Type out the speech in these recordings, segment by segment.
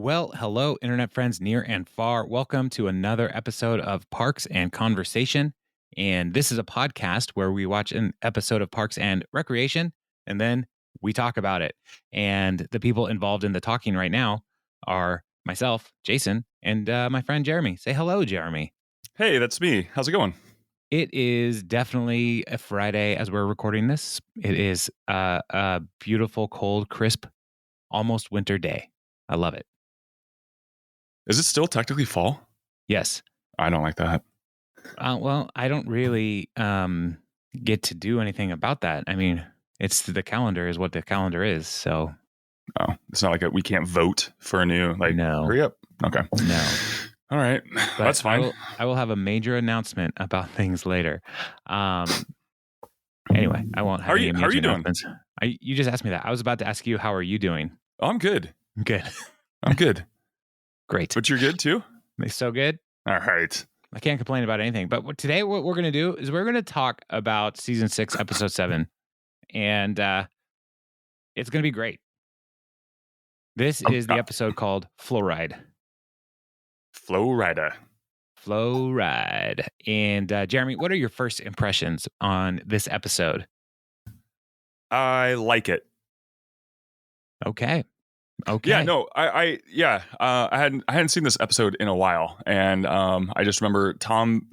Well, hello, internet friends near and far. Welcome to another episode of Parks and Conversation. And this is a podcast where we watch an episode of Parks and Recreation, and then we talk about it. And the people involved in the talking right now are myself, Jason, and my friend Jeremy. Say hello, Jeremy. Hey, that's me. How's it going? It is definitely a Friday as we're recording this. It is a beautiful, cold, crisp, almost winter day. I love it. Is it still technically fall? Yes. I don't like that. Well, I don't really get to do anything about that. I mean, it's the calendar is what the calendar is. So, it's not like we can't vote for a new no. Hurry up. Okay. No. All right. But That's fine. I will have a major announcement about things later. Anyway, I won't have any major announcements. You just asked me that. I was about to ask you, how are you doing? Oh, I'm good. Good. I'm good. Great. But you're good too? So good. All right. I can't complain about anything. But today what we're going to do is we're going to talk about season 6, episode 7. And it's going to be great. This is the episode called Fluoride. Fluoride. And Jeremy, what are your first impressions on this episode? I like it. Okay. Yeah, no, I hadn't seen this episode in a while, and I just remember Tom.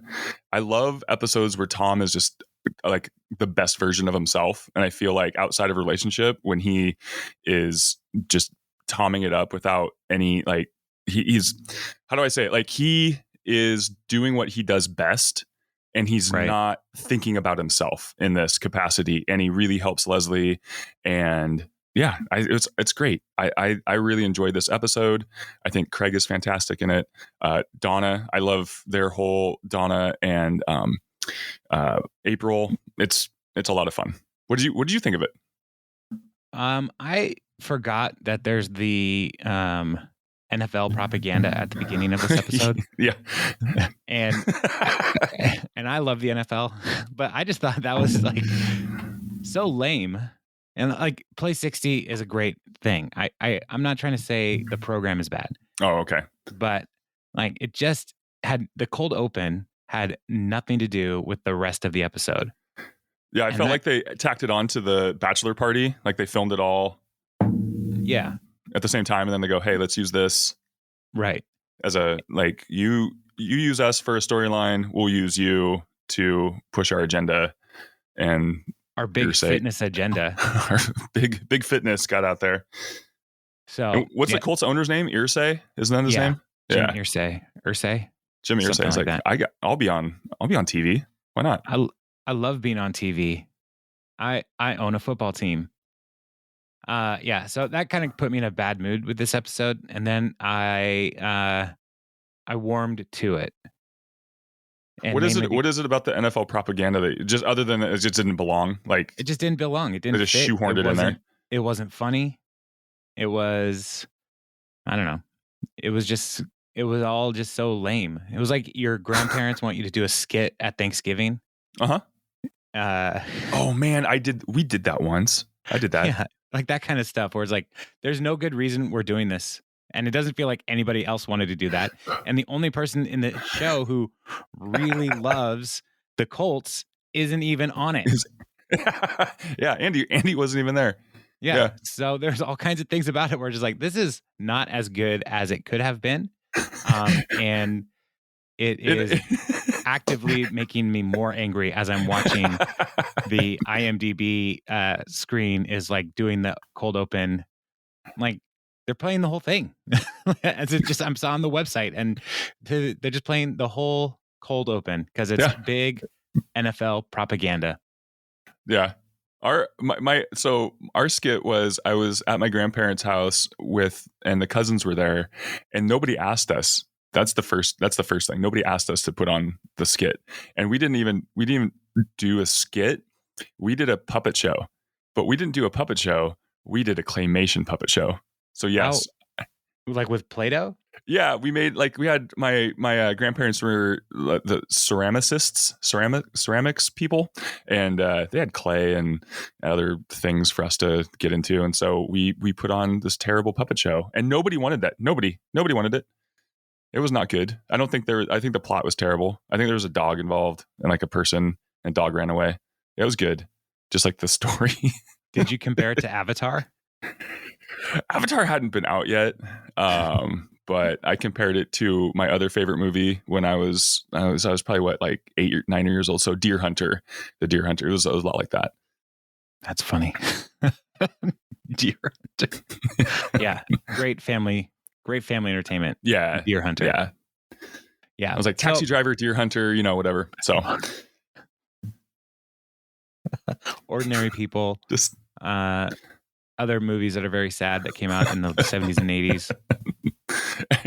I love episodes where Tom is just like the best version of himself, and I feel like outside of a relationship, when he is just Tomming it up without any he's how do I say it? Like he is doing what he does best, and he's not thinking about himself in this capacity, and he really helps Leslie and. Yeah, it's great. I really enjoyed this episode. I think Craig is fantastic in it. Donna, I love their whole Donna and April. It's a lot of fun. What did you think of it? I forgot that there's the NFL propaganda at the beginning of this episode. Yeah, and I love the NFL, but I just thought that was like so lame. And like Play 60 is a great thing. I'm not trying to say the program is bad. Oh, okay. But like it just had the cold open had nothing to do with the rest of the episode. Yeah, I felt like they tacked it on to the bachelor party. Like they filmed it all. Yeah. At the same time, and then they go, "Hey, let's use this." Right. As a you use us for a storyline, we'll use you to push our agenda and. Our big fitness agenda. Our big fitness got out there. So and what's the Colts owner's name? Irsay? Isn't that his name? Jim Irsay. Jim Irsay is like I'll be on TV. Why not? I love being on TV. I own a football team. So that kind of put me in a bad mood with this episode, and then I warmed to it. And what is it? What is it about the NFL propaganda that just other than it just didn't belong? Like it just didn't belong. It didn't. They just fit. shoehorned it in there. It wasn't funny. It was, I don't know. It was all just so lame. It was like your grandparents want you to do a skit at Thanksgiving. Oh man, we did that once. I did that. Yeah, like that kind of stuff where it's like, there's no good reason we're doing this. And it doesn't feel like anybody else wanted to do that. And the only person in the show who really loves the Colts isn't even on it. Yeah, Andy wasn't even there. Yeah. So there's all kinds of things about it where it's just like, this is not as good as it could have been. And it is actively making me more angry as I'm watching the IMDb screen is like doing the cold open. Like, they're playing the whole thing. As it just, I'm on the website and they're just playing the whole cold open because it's big NFL propaganda. Yeah. Our skit was I was at my grandparents' house and the cousins were there and nobody asked us. That's the first thing. Nobody asked us to put on the skit. And we didn't even do a skit. We did a puppet show. But we didn't do a puppet show. We did a claymation puppet show. So yes. Oh, like with Play-Doh? Yeah, we had my grandparents were the ceramics people, and they had clay and other things for us to get into, and so we put on this terrible puppet show, and nobody wanted that. Nobody wanted it. It was not good. I don't think I think the plot was terrible. I think there was a dog involved and like a person, and dog ran away. It was good, just like the story. Did you compare it to Avatar? Avatar hadn't been out yet, but I compared it to my other favorite movie when I was probably what, like 8 or 9 years old. So Deer Hunter, the Deer Hunter. It was a lot like that. That's funny. Deer Hunter. Yeah, great family entertainment. Yeah, Deer Hunter. Yeah. I was like Taxi Driver, Deer Hunter, whatever. So Ordinary People. Just other movies that are very sad that came out in the 70s and 80s.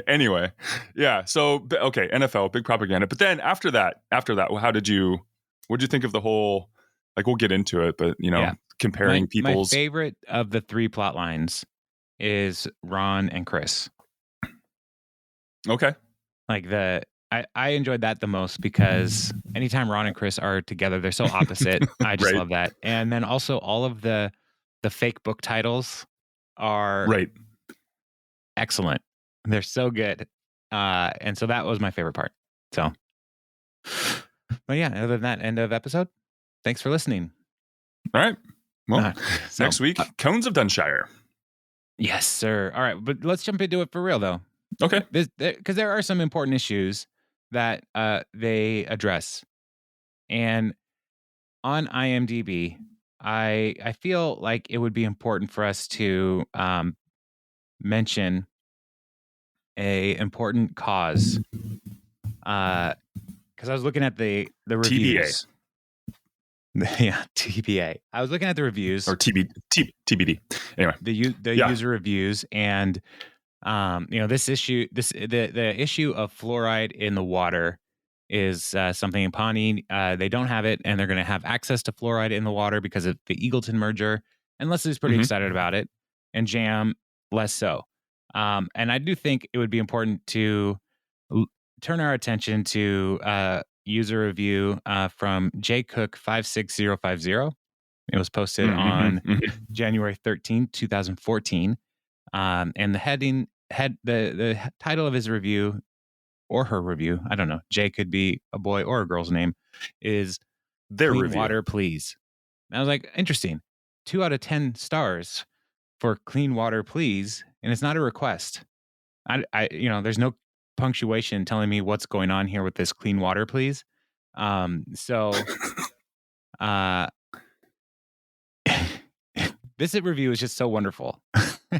Anyway, yeah. So okay, NFL, big propaganda. But then after that, what'd you think of the whole? Like, we'll get into it, but comparing people's. My favorite of the three plot lines is Ron and Chris. Okay. Like I enjoyed that the most because anytime Ron and Chris are together, they're so opposite. I just love that. And then also all of the fake book titles are excellent. They're so good. And so that was my favorite part. So, but yeah, other than that, end of episode. Thanks for listening. All right. Well, next week, Cones of Dunshire. Yes, sir. All right. But let's jump into it for real, though. Okay. Because there are some important issues that they address. And on IMDb, I feel like it would be important for us to mention a important cause. Because I was looking at the reviews. Yeah, TBA. I was looking at the reviews. Or TBD. Anyway. The user reviews, and this issue, the issue of fluoride in the water is something in Pawnee. They don't have it, and they're going to have access to fluoride in the water because of the Eagleton merger. And Leslie's pretty excited about it, and Jamm less so. And I do think it would be important to turn our attention to user review from jcook56050. It was posted on January 13th, 2014. And the title of his review, or her review, I don't know, Jay could be a boy or a girl's name, is Their Clean review. Water, Please. And I was like, interesting. 2 out of 10 stars for Clean Water, Please. And it's not a request. There's no punctuation telling me what's going on here with this Clean Water, Please. This review is just so wonderful.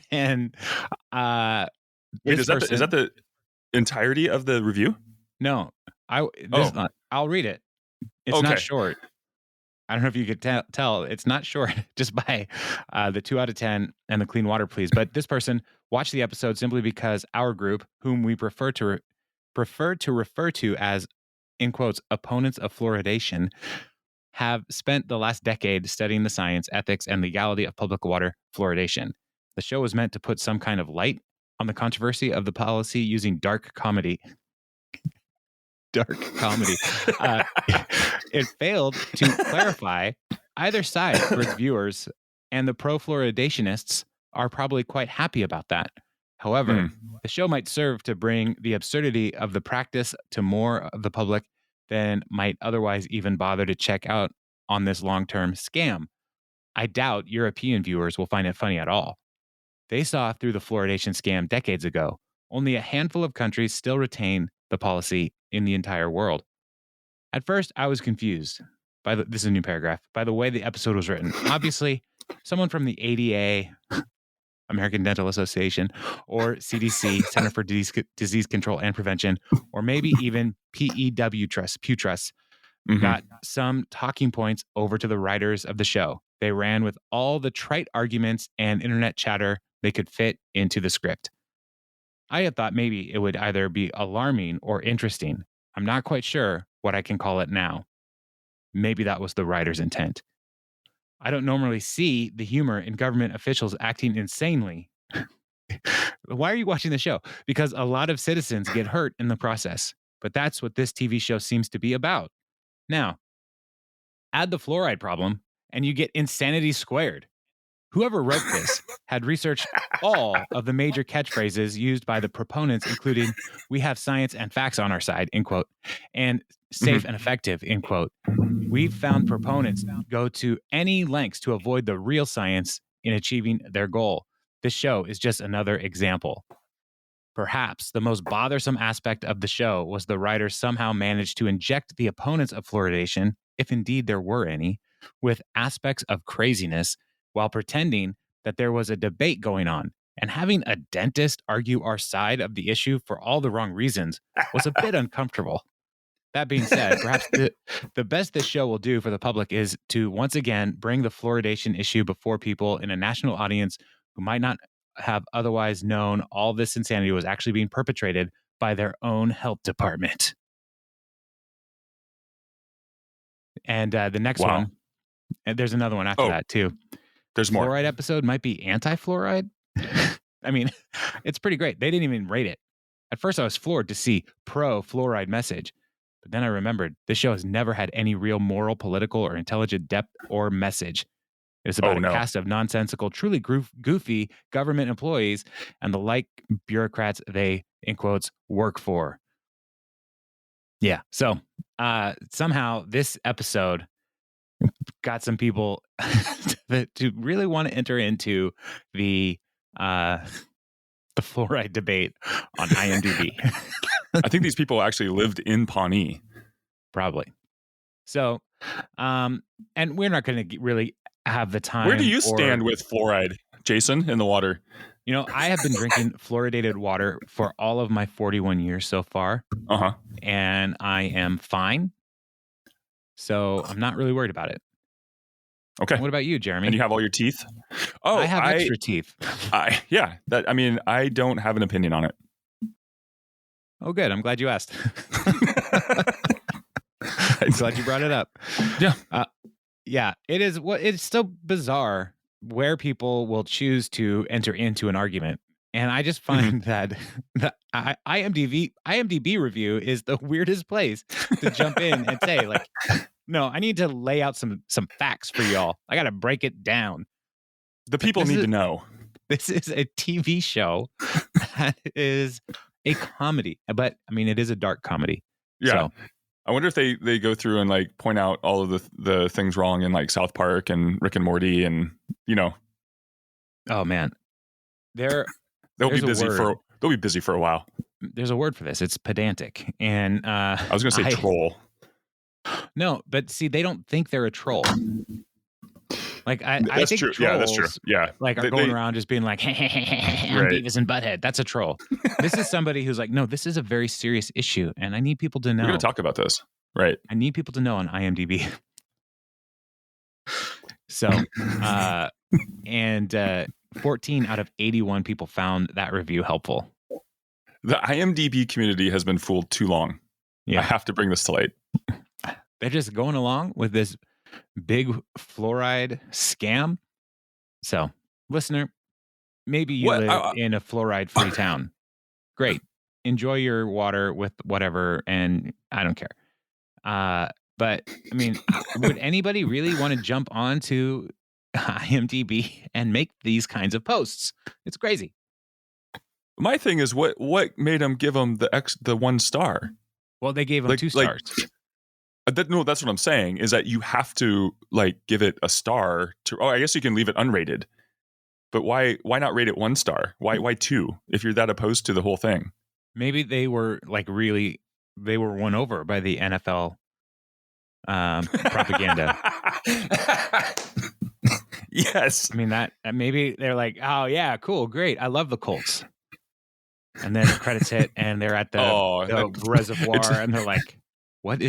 And wait, is that the entirety of the review? No, I'll read it. It's not short. I don't know if you could tell. It's not short just by the 2 out of 10 and the Clean Water, Please. But this person watched the episode simply because our group, whom we prefer to refer to as, in quotes, opponents of fluoridation, have spent the last decade studying the science, ethics, and legality of public water fluoridation. The show was meant to put some kind of light on the controversy of the policy using dark comedy. It failed to clarify either side for its viewers, and the pro-fluoridationists are probably quite happy about that. However, the show might serve to bring the absurdity of the practice to more of the public than might otherwise even bother to check out on this long-term scam. I doubt European viewers will find it funny at all. They saw through the fluoridation scam decades ago. Only a handful of countries still retain the policy in the entire world. At first, I was confused this is a new paragraph, by the way the episode was written. Obviously, someone from the ADA, American Dental Association, or CDC, Center for Disease Control and Prevention, or maybe even PEW got some talking points over to the writers of the show. They ran with all the trite arguments and internet chatter they could fit into the script. I had thought maybe it would either be alarming or interesting. I'm not quite sure what I can call it now. Maybe that was the writer's intent. I don't normally see the humor in government officials acting insanely. Why are you watching the show? Because a lot of citizens get hurt in the process. But that's what this TV show seems to be about. Now, add the fluoride problem, and you get insanity squared. Whoever wrote this had researched all of the major catchphrases used by the proponents, including "we have science and facts on our side," end quote, and "safe and effective," end quote. We've found proponents go to any lengths to avoid the real science in achieving their goal. This show is just another example. Perhaps the most bothersome aspect of the show was the writers somehow managed to inject the opponents of fluoridation, if indeed there were any, with aspects of craziness while pretending that there was a debate going on. And having a dentist argue our side of the issue for all the wrong reasons was a bit uncomfortable. That being said, perhaps the best this show will do for the public is to once again bring the fluoridation issue before people in a national audience who might not have otherwise known all this insanity was actually being perpetrated by their own health department. And the next one, and there's another one after that too. There's more. Fluoride episode might be anti-fluoride. I mean, it's pretty great. They didn't even rate it. At first, I was floored to see pro-fluoride message. But then I remembered this show has never had any real moral, political, or intelligent depth or message. It's about a cast of nonsensical, truly goofy government employees and the like bureaucrats they, in quotes, work for. Yeah. So somehow this episode got some people to really want to enter into the fluoride debate on IMDb. I think these people actually lived in Pawnee. Probably. So, and we're not going to really have the time. Where do you stand with fluoride, Jason, in the water? You know, I have been drinking fluoridated water for all of my 41 years so far. And I am fine. So I'm not really worried about it. Okay. What about you, Jeremy? And you have all your teeth? Oh, I have extra teeth. I don't have an opinion on it. Oh, good. I'm glad you asked. I'm glad you brought it up. Yeah. Yeah. It's still bizarre where people will choose to enter into an argument. And I just find that the IMDb review is the weirdest place to jump in and say, like, no, I need to lay out some facts for y'all. I got to break it down. The people need to know. This is a TV show that is a comedy, but I mean, it is a dark comedy. Yeah. So, I wonder if they go through and like point out all of the things wrong in like South Park and Rick and Morty and, you know. Oh man. They'll be busy for a while. There's a word for this. It's pedantic. And I was going to say troll. No, but see, they don't think they're a troll. Like I think true. trolls, yeah, that's true. Yeah, like are going around just being like, hey, I'm Beavis and Butthead. That's a troll. This is somebody who's like, no, this is a very serious issue, and I need people to know. We're going to talk about this, right? I need people to know on IMDb. So, and 14 out of 81 people found that review helpful. The IMDb community has been fooled too long. Yeah, I have to bring this to light. They're just going along with this big fluoride scam. So, listener, maybe you live in a fluoride-free town. Great. Enjoy your water with whatever, and I don't care. But, I mean, would anybody really want to jump onto IMDb and make these kinds of posts? It's crazy. My thing is, what made them give them the 1 star? Well, they gave them 2 stars. No, that's what I'm saying, is that you have to like give it a star to. Oh, I guess you can leave it unrated, but why not rate it 1 star? Why 2 if you're that opposed to the whole thing? Maybe they were they were won over by the NFL propaganda. Yes, I mean that maybe they're like, oh yeah, cool, great, I love the Colts, and then the credits hit and they're at the reservoir and they're like, what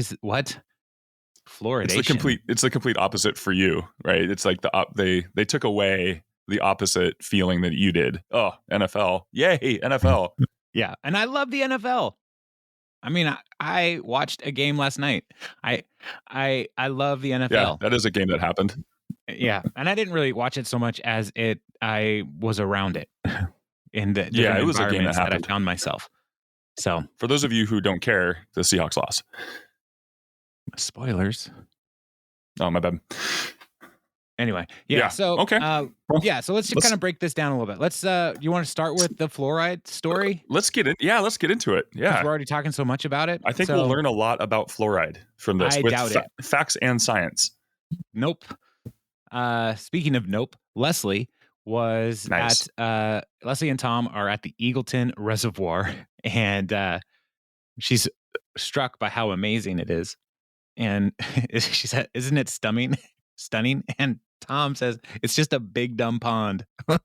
fluoridation? It's the complete opposite for you, right? It's like they took away the opposite feeling that you did. Oh, NFL. Yay, NFL. Yeah. And I love the NFL. I mean, I watched a game last night. I love the NFL. Yeah, that is a game that happened. Yeah. And I didn't really watch it so much as I was around it. in the different it was a game environments that I happened. found myself. So for those of you who don't care, the Seahawks lost. Spoilers. Oh, my bad. Anyway, So okay. So let's just kind of break this down a little bit. Let's. You want to start with the fluoride story? Let's get it. Yeah, let's get into it. Yeah, we're already talking so much about it. I think we'll learn a lot about fluoride from this. I doubt it. Facts and science. Nope. Speaking of nope, Leslie was at Leslie and Tom are at the Eagleton Reservoir, and she's struck by how amazing it is. And she said, "Isn't it stunning?" And Tom says, "It's just a big dumb pond." And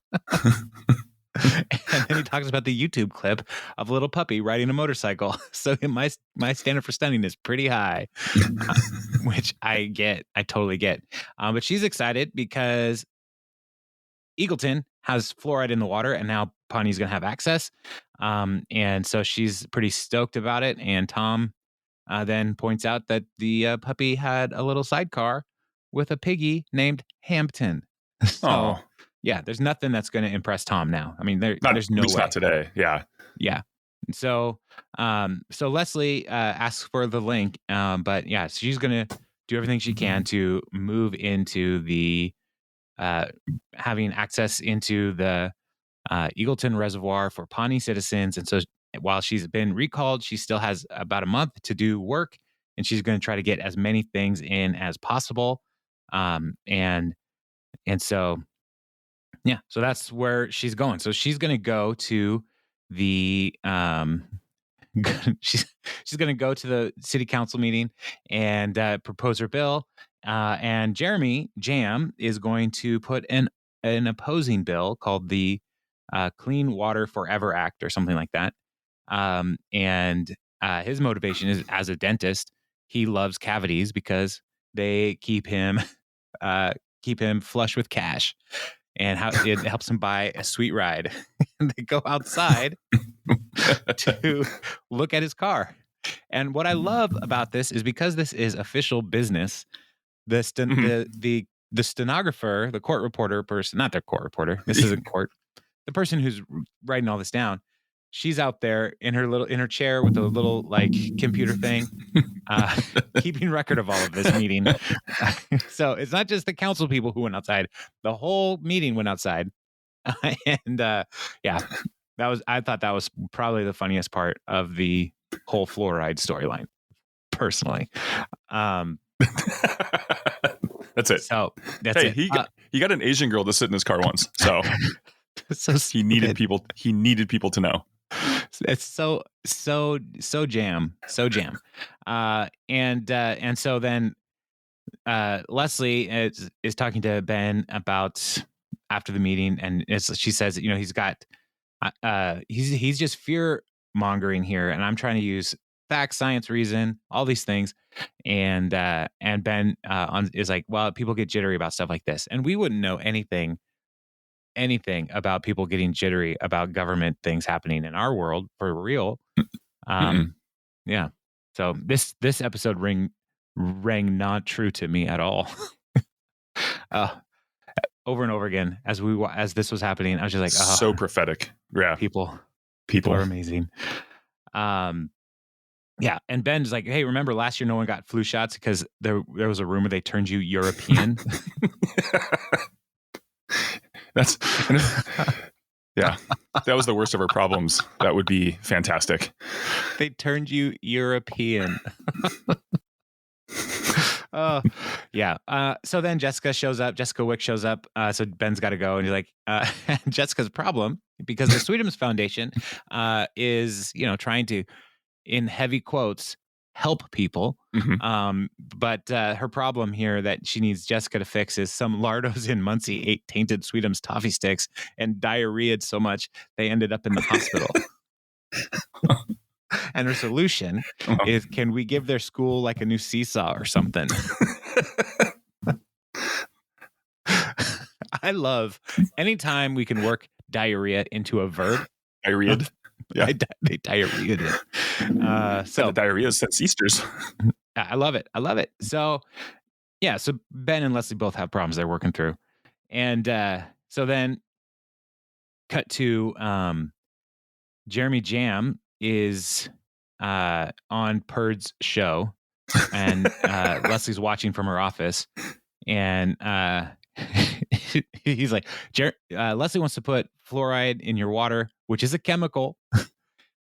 then he talks about the YouTube clip of a little puppy riding a motorcycle. So my standard for stunning is pretty high, which I totally get. But she's excited because Eagleton has fluoride in the water, and now Pawnee's going to have access. And so she's pretty stoked about it. And Tom then points out that the puppy had a little sidecar with a piggy named Hampton. So, yeah, there's nothing that's going to impress Tom now. I mean, there's no way. Not today. Yeah. Yeah. So Leslie asks for the link, but yeah, she's going to do everything she can to move into the having access into the Eagleton Reservoir for Pawnee citizens. And so while she's been recalled, she still has about a month to do work, and she's going to try to get as many things in as possible. And so, yeah, so that's where she's going. So she's going to go to the she's going to go to the city council meeting and propose her bill. And Jamm is going to put an opposing bill called the Clean Water Forever Act or something like that. And his motivation is, as a dentist, he loves cavities because they keep him flush with cash, and how it helps him buy a sweet ride. And they go outside to look at his car. And what I love about this is because this is official business, the stenographer, the court reporter person, not their court reporter, this isn't court, the person who's writing all this down, she's out there in her chair with a little like computer thing, keeping record of all of this meeting. So it's not just the council people who went outside; the whole meeting went outside. And I thought that was probably the funniest part of the whole fluoride storyline, personally. That's it. So that's it. He got an Asian girl to sit in his car once, so. So he needed people to know. It's so Jamm. And so then Leslie is talking to Ben about after the meeting, and she says, he's got he's just fear mongering here, and I'm trying to use facts, science, reason, all these things. And Ben is like, well, people get jittery about stuff like this, and we wouldn't know anything about people getting jittery about government things happening in our world for real. Yeah. So this episode rang not true to me at all. Over and over again as this was happening, I was just like, so prophetic. Yeah. People are amazing. Yeah. And Ben's like, hey, remember last year no one got flu shots because there was a rumor they turned you European. Yeah, that was the worst of our problems. That would be fantastic. They turned you European. Yeah. So then Jessica Wick shows up. So Ben's got to go, and he's like, Jessica's problem, because the Sweetums Foundation is, trying to, in heavy quotes, help people. But her problem here that she needs Jessica to fix is some Lardos in Muncie ate tainted Sweetums toffee sticks and diarrheaed so much they ended up in the hospital. And her solution is, can we give their school like a new seesaw or something? I love anytime we can work diarrhea into a verb. Diarrheaed. Yeah. They diarrheaed it. So the diarrhea since Easter's. I love it. So yeah, so Ben and Leslie both have problems they're working through. And so then cut to Jeremy Jamm is on Purd's show, and Leslie's watching from her office, and he's like, Leslie wants to put fluoride in your water, which is a chemical.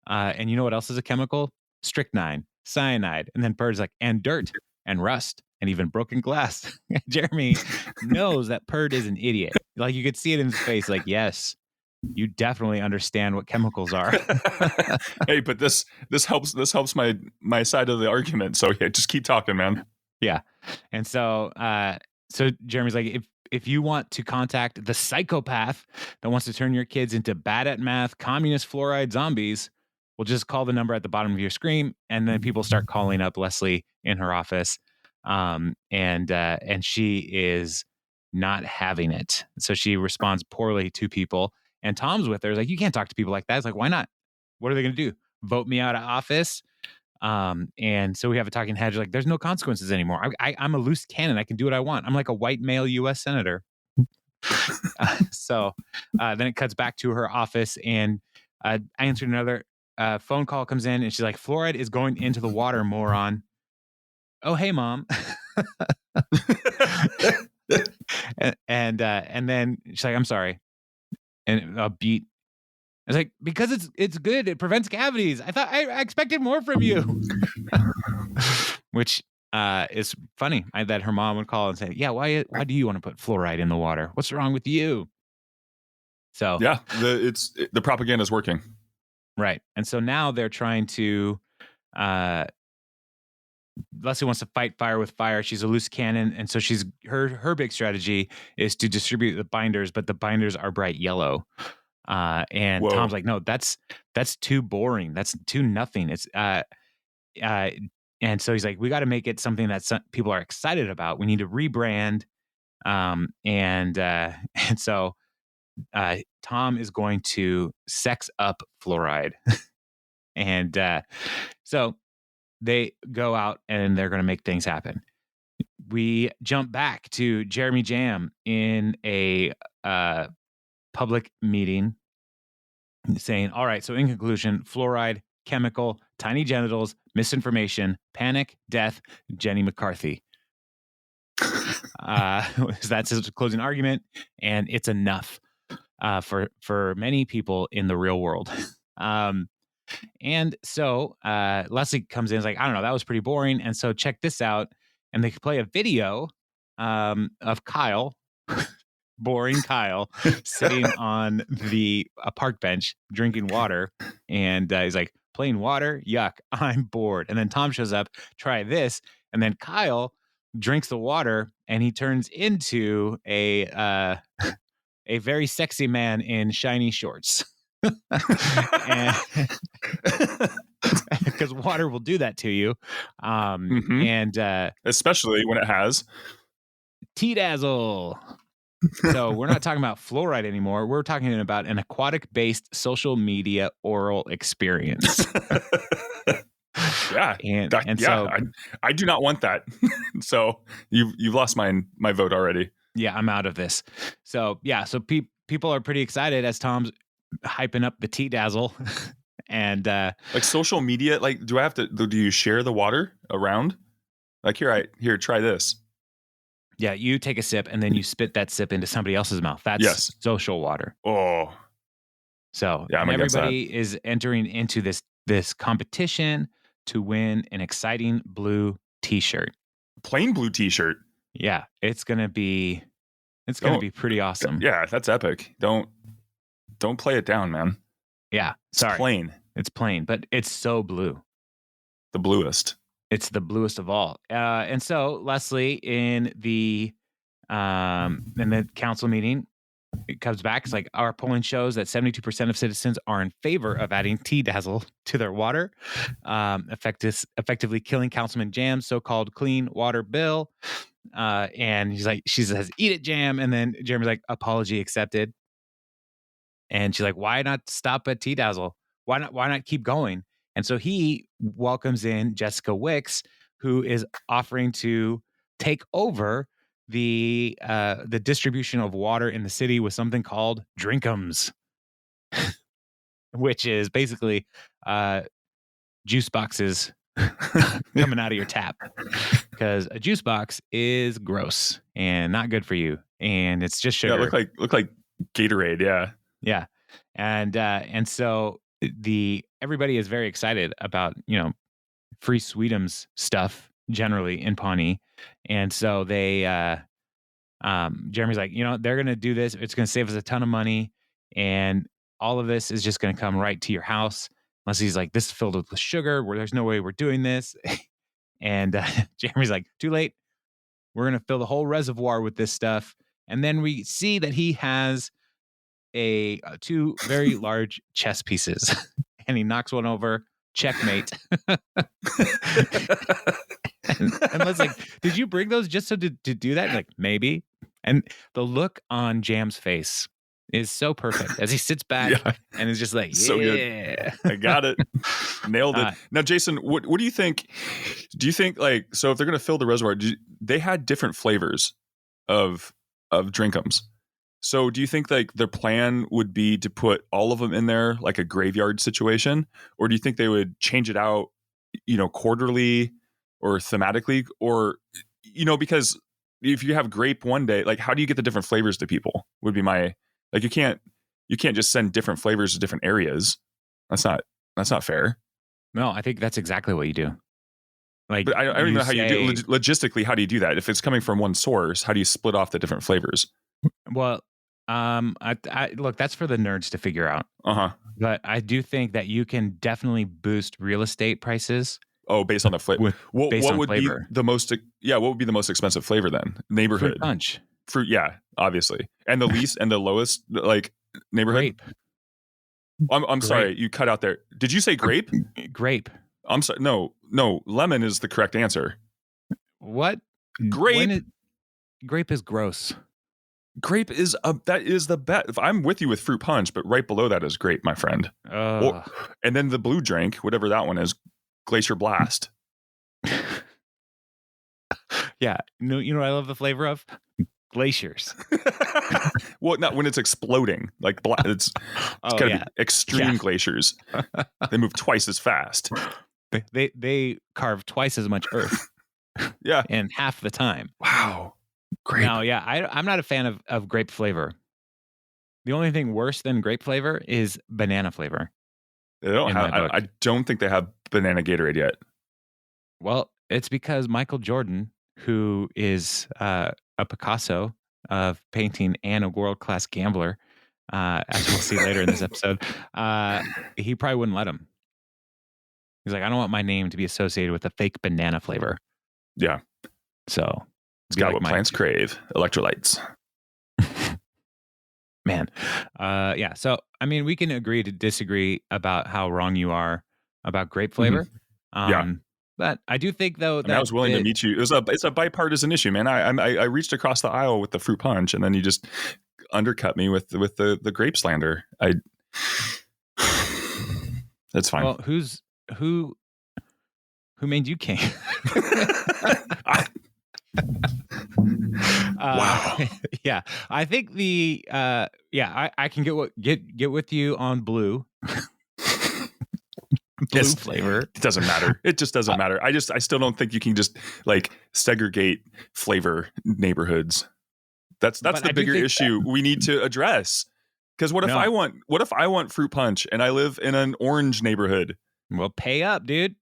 And you know what else is a chemical? Strychnine, cyanide. And then Purd's like, and dirt and rust and even broken glass. Jeremy knows that Purd is an idiot. Like, you could see it in his face. Like, yes, you definitely understand what chemicals are. Hey, but this helps my side of the argument. So yeah, just keep talking, man. Yeah. And so Jeremy's like, if you want to contact the psychopath that wants to turn your kids into bad at math, communist fluoride zombies, we'll just call the number at the bottom of your screen. And then people start calling up Leslie in her office. And she is not having it. So she responds poorly to people. And Tom's with her. He's like, you can't talk to people like that. It's like, why not? What are they going to do? Vote me out of office? And so we have a talking head. Like, there's no consequences anymore. I'm a loose cannon. I can do what I want. I'm like a white male U.S. senator. So then it cuts back to her office, and I answered another phone call comes in, and she's like, fluoride is going into the water, moron. Oh, hey, mom. and then she's like, I'm sorry. And a beat. I was like, because it's good. It prevents cavities. I expected more from you. Which is funny that her mom would call and say, yeah, why do you want to put fluoride in the water? What's wrong with you? So yeah, the propaganda is working. Right. And so now they're trying to Leslie wants to fight fire with fire. She's a loose cannon. And so her big strategy is to distribute the binders, but the binders are bright yellow. And Whoa. Tom's like, no, that's too boring. That's too nothing. It's and so he's like, we got to make it something that people are excited about. We need to rebrand. And so Tom is going to sex up fluoride. And so they go out and they're going to make things happen. We jump back to Jeremy Jamm in a public meeting saying, all right, so in conclusion, fluoride, chemical, tiny genitals, misinformation, panic, death, Jenny McCarthy. That's his closing argument, and it's enough for many people in the real world. And so Leslie comes in and is like, I don't know, that was pretty boring. And so check this out. And they play a video of Kyle, boring Kyle, sitting on a park bench drinking water. And he's like, plain water? Yuck, I'm bored. And then Tom shows up, try this. And then Kyle drinks the water and he turns into a very sexy man in shiny shorts. Because water will do that to you. And especially when it has T-Dazzle. So we're not talking about fluoride anymore. We're talking about an aquatic-based social media oral experience. Yeah. So I do not want that. So you've lost my vote already. Yeah, I'm out of this. So yeah, so people are pretty excited as Tom's hyping up the T-Dazzle. And like social media, like do you share the water around? Like here, try this. Yeah, you take a sip and then you spit that sip into somebody else's mouth. That's social water. Oh. So yeah, everybody is entering into this competition to win an exciting blue t-shirt. Plain blue t-shirt. Yeah, it's gonna be pretty awesome. Yeah, that's epic. Don't play it down, man. Yeah, sorry. It's plain, but it's so blue. The bluest. It's the bluest of all. And so Leslie in the council meeting, it comes back. It's like, our polling shows that 72% of citizens are in favor of adding T-Dazzle to their water, effectively killing Councilman Jamm's so-called clean water bill. And she says, eat it, Jamm. And then Jeremy's like, apology accepted. And she's like, why not stop at T-Dazzle? Why not keep going? And so he welcomes in Jessica Wicks, who is offering to take over the distribution of water in the city with something called Drink'ems. which is basically juice boxes coming out of your tap, because a juice box is gross and not good for you, and it's just sugar. Yeah, look like Gatorade. Yeah, and so everybody is very excited about free Sweetums stuff generally in Pawnee, and so they Jeremy's like, they're gonna do this. It's gonna save us a ton of money, and all of this is just gonna come right to your house. Unless he's like, this is filled with sugar, where there's no way we're doing this. And Jeremy's like, too late. We're going to fill the whole reservoir with this stuff. And then we see that he has two very large chess pieces. And he knocks one over. Checkmate. And Let's like, did you bring those just so to do that? Like, maybe. And the look on Jamm's face is so perfect as he sits back and is just like, so good. I got it. Nailed it. Now, Jason, what do you think? Do you think so if they're going to fill the reservoir, they had different flavors of Drink'ems. So do you think their plan would be to put all of them in there like a graveyard situation? Or do you think they would change it out, quarterly or thematically? Or, because if you have grape one day, how do you get the different flavors to people would be my... you can't just send different flavors to different areas. That's not fair. No, I think that's exactly what you do. But I don't even know how you do logistically. How do you do that? If it's coming from one source, how do you split off the different flavors? Well, I look, that's for the nerds to figure out. But I do think that you can definitely boost real estate prices. Oh, based on the flavor. What would flavor. Be the most? Yeah, what would be the most expensive flavor then? Neighborhood Fruit punch. Fruit, yeah, obviously, and the least and the lowest neighborhood. Grape. I'm sorry, you cut out there. Did you say grape? Grape. I'm sorry. No, lemon is the correct answer. What? Grape. Grape is gross. Grape is that is the best. If I'm with you with fruit punch, but right below that is grape, my friend. And then the blue drink, whatever that one is, Glacier Blast. Yeah, you know what I love the flavor of? Glaciers. Well, not when it's exploding. It's gotta be extreme glaciers. They move twice as fast. They carve twice as much earth. Yeah, in half the time. Wow. Grape. No, yeah, I'm not a fan of grape flavor. The only thing worse than grape flavor is banana flavor. They don't have. I don't think they have banana Gatorade yet. Well, it's because Michael Jordan, who is a Picasso of painting and a world-class gambler, as we'll see later in this episode, he probably wouldn't let him. He's like, I don't want my name to be associated with a fake banana flavor. Yeah. So it's got what plants crave: electrolytes. Man. Yeah. So, I mean, we can agree to disagree about how wrong you are about grape flavor. Yeah. But I do think, though, that I was willing to meet you. It's a bipartisan issue, man. I reached across the aisle with the fruit punch, and then you just undercut me with the grape slander. That's fine. Well, who made you king? Wow. Yeah, I think I can get with you on blue. Blue flavor. It doesn't matter. It just doesn't matter. I still don't think you can just segregate flavor neighborhoods. That's the bigger issue we need to address. Because what if I want fruit punch and I live in an orange neighborhood? Well, pay up, dude.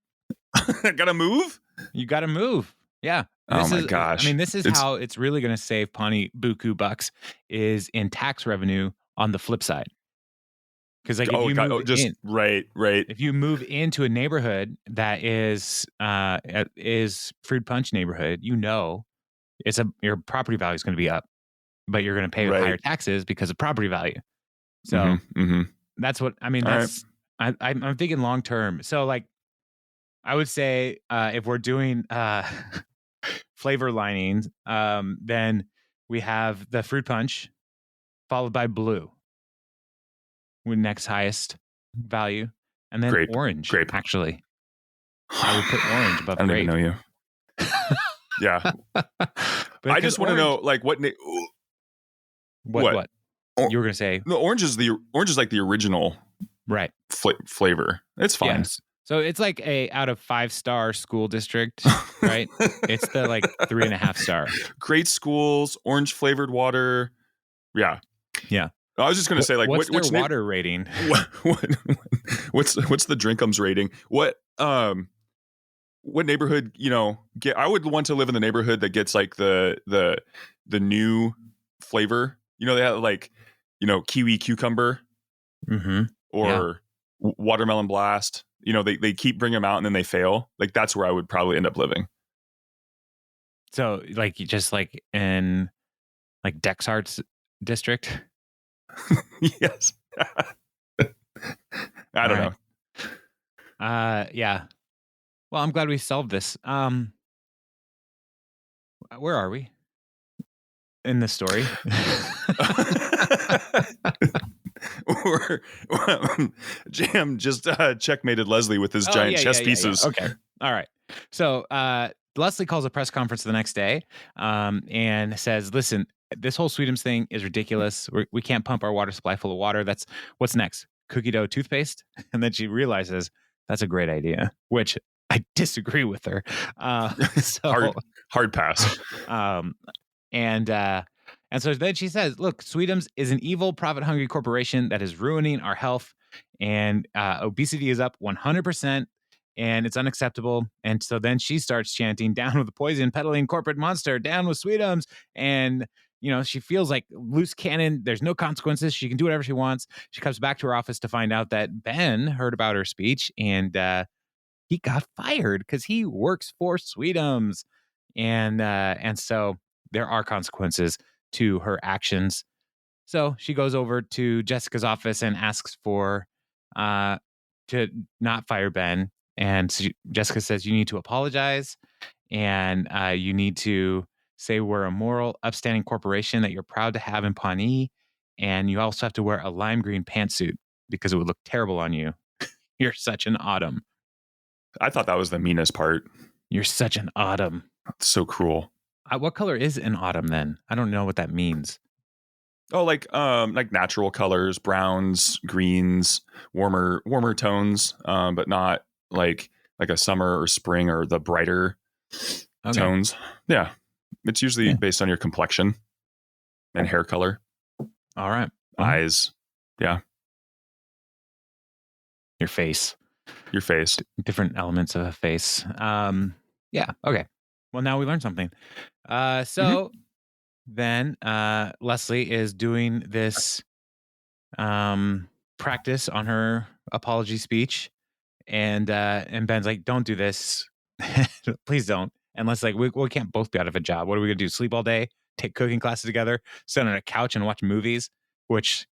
I gotta move. You gotta move. Yeah. Gosh. I mean, this is how it's really going to save Pawnee buku bucks is in tax revenue on the flip side. Because if you move into a neighborhood that is fruit punch neighborhood, your property value is going to be up, but you're going to pay higher taxes because of property value. So that's what I mean. That's I'm thinking long term. So I would say if we're doing flavor linings, then we have the fruit punch followed by blue with next highest value, and then orange. Grape, actually. I would put orange above grape. I don't even know you. Yeah. I just want to know what. you were going to say no, orange is like the original right flavor. It's fine. Yes. So it's like a out of 5-star school district, right? It's the like 3.5 star. Great schools, orange flavored water. Yeah. Yeah. I was just going to say, like, what's their which water rating? What's the Drinkums rating? What neighborhood, I would want to live in the neighborhood that gets like the new flavor. They have like, kiwi cucumber or watermelon blast. They keep bringing them out and then they fail. Like that's where I would probably end up living. So like just like in like Dexart's district. Yes. I don't know. Yeah. Well, I'm glad we solved this. Where are we in the story? Jamm just checkmated Leslie with his giant chess pieces. Yeah. Okay. All right. So Leslie calls a press conference the next day and says, listen, this whole Sweetums thing is ridiculous. We can't pump our water supply full of water. That's what's next. Cookie dough toothpaste. And then she realizes that's a great idea, which I disagree with her. So hard pass. And so then she says, look, Sweetums is an evil, profit-hungry corporation that is ruining our health, and obesity is up 100%, and it's unacceptable. And so then she starts chanting, down with the poison peddling corporate monster, down with Sweetums. And, she feels like loose cannon. There's no consequences. She can do whatever she wants. She comes back to her office to find out that Ben heard about her speech, and he got fired because he works for Sweetums. And so there are consequences to her actions. So she goes over to Jessica's office and asks for to not fire Ben. And so Jessica says, you need to apologize, and you need to say we're a moral, upstanding corporation that you're proud to have in Pawnee. And you also have to wear a lime green pantsuit because it would look terrible on you. You're such an autumn. I thought that was the meanest part. You're such an autumn. That's so cruel. What color is an autumn then? I don't know what that means. Oh, like natural colors, browns, greens, warmer tones, but not like a summer or spring or the brighter tones. Yeah. It's usually based on your complexion and hair color. All right. Eyes. Yeah. Your face. Different elements of a face. Yeah. Okay. Well, now we learned something. Then Leslie is doing this practice on her apology speech, and Ben's like, "Don't do this, please don't." And Leslie's like, "We can't both be out of a job. What are we gonna do? Sleep all day? Take cooking classes together? Sit on a couch and watch movies?" Which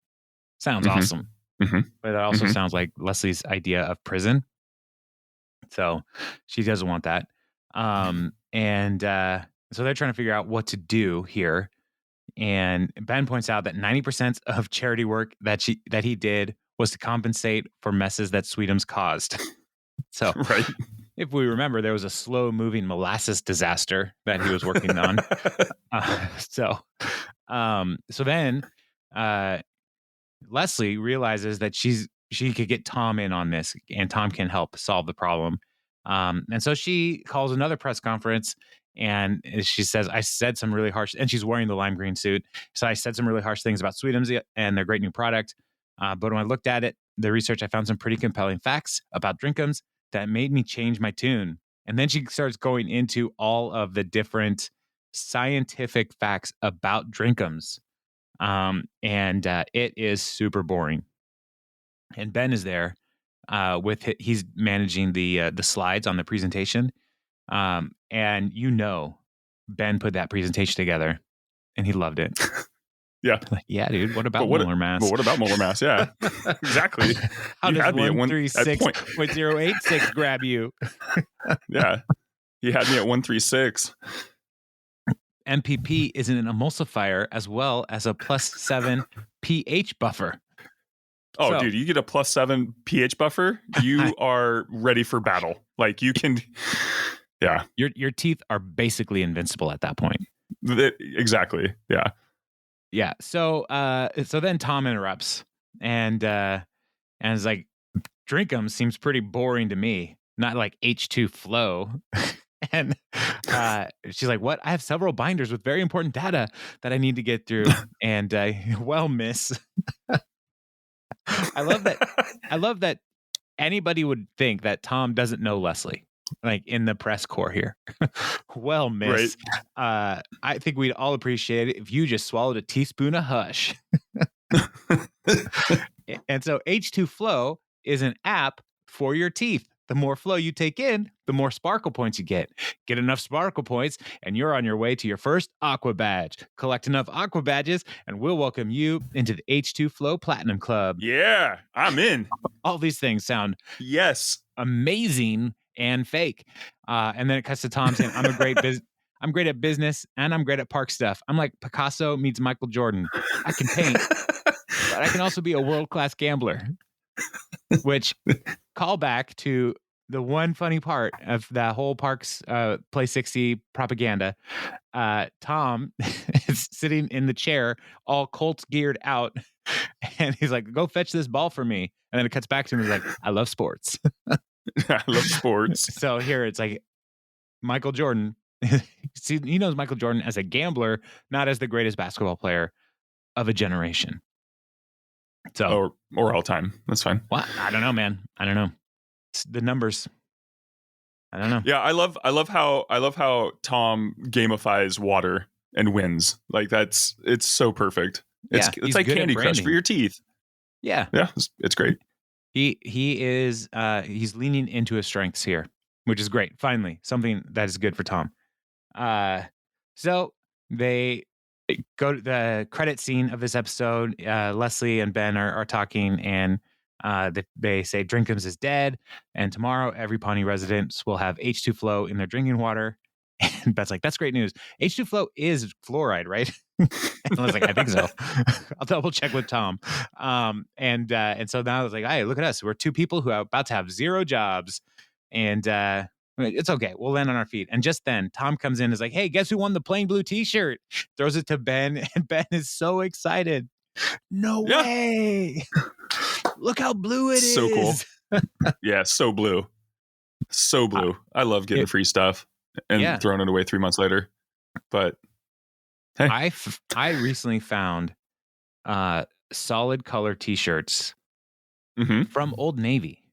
sounds awesome, but it also sounds like Leslie's idea of prison. So she doesn't want that. So they're trying to figure out what to do here. And Ben points out that 90% of charity work that he did was to compensate for messes that Sweetums caused. So right. If we remember, there was a slow moving molasses disaster that he was working on. So then Leslie realizes that she could get Tom in on this, and Tom can help solve the problem. And so she calls another press conference, and she says, I said some really harsh, and she's wearing the lime green suit. So I said some really harsh things about Sweetums and their great new product. But when I looked at it, the research, I found some pretty compelling facts about Drinkums that made me change my tune. And then she starts going into all of the different scientific facts about Drinkums. It is super boring. And Ben is there he's managing the slides on the presentation. And Ben put that presentation together and he loved it. Yeah. Like, yeah, dude. What about molar mass? But what about molar mass? Yeah, exactly. How does 136.086 grab you? Yeah. He had me at 136. MPP is an emulsifier as well as a +7 pH buffer. Oh, dude, you get a +7 pH buffer, you are ready for battle. Like you can, yeah. Your teeth are basically invincible at that point. Exactly. Yeah. Yeah. So then Tom interrupts and is like, drink 'em seems pretty boring to me. Not like H2 flow. And she's like, what? I have several binders with very important data that I need to get through. And well, miss, I love that. I love that anybody would think that Tom doesn't know Leslie, like in the press corps here. Well, miss, I think we'd all appreciate it if you just swallowed a teaspoon of Hush. And so H2 Flow is an app for your teeth. The more flow you take in, the more sparkle points you get. Get enough sparkle points, and you're on your way to your first Aqua Badge. Collect enough Aqua Badges, and we'll welcome you into the H2 Flow Platinum Club. Yeah, I'm in. All these things sound amazing and fake. And then it cuts to Tom saying, I'm great at business, and I'm great at park stuff. I'm like Picasso meets Michael Jordan. I can paint, but I can also be a world-class gambler. Which call back to the one funny part of that whole Parks Play 60 propaganda. Tom is sitting in the chair, all Colts geared out, and he's like, go fetch this ball for me. And then it cuts back to him. He's like, I love sports. I love sports. So here it's like Michael Jordan. See, he knows Michael Jordan as a gambler, not as the greatest basketball player of a generation. So or all time. That's fine. Well, I don't know, man. I don't know. It's the numbers. I don't know. Yeah, I love how Tom gamifies water and wins. Like it's so perfect. It's like Candy Crush for your teeth. Yeah. Yeah, it's great. He is he's leaning into his strengths here, which is great. Finally, something that is good for Tom. So they go to the credit scene of this episode. Leslie and Ben are talking, and they say Drinkums is dead, and tomorrow every Pawnee resident will have H2 Flow in their drinking water. And Beth's like, that's great news. H2 Flow is fluoride, right? And I was like, I think so. I'll double check with Tom. And so now I was like, hey, look at us. We're two people who are about to have 0 jobs. And it's okay. We'll land on our feet. And just then, Tom comes in and is like, hey, guess who won the plain blue t-shirt? Throws it to Ben, and Ben is so excited. No way. Look how blue it is. So cool. Yeah, so blue. So blue. I love getting free stuff and throwing it away 3 months later. But hey. I recently found solid color t-shirts from Old Navy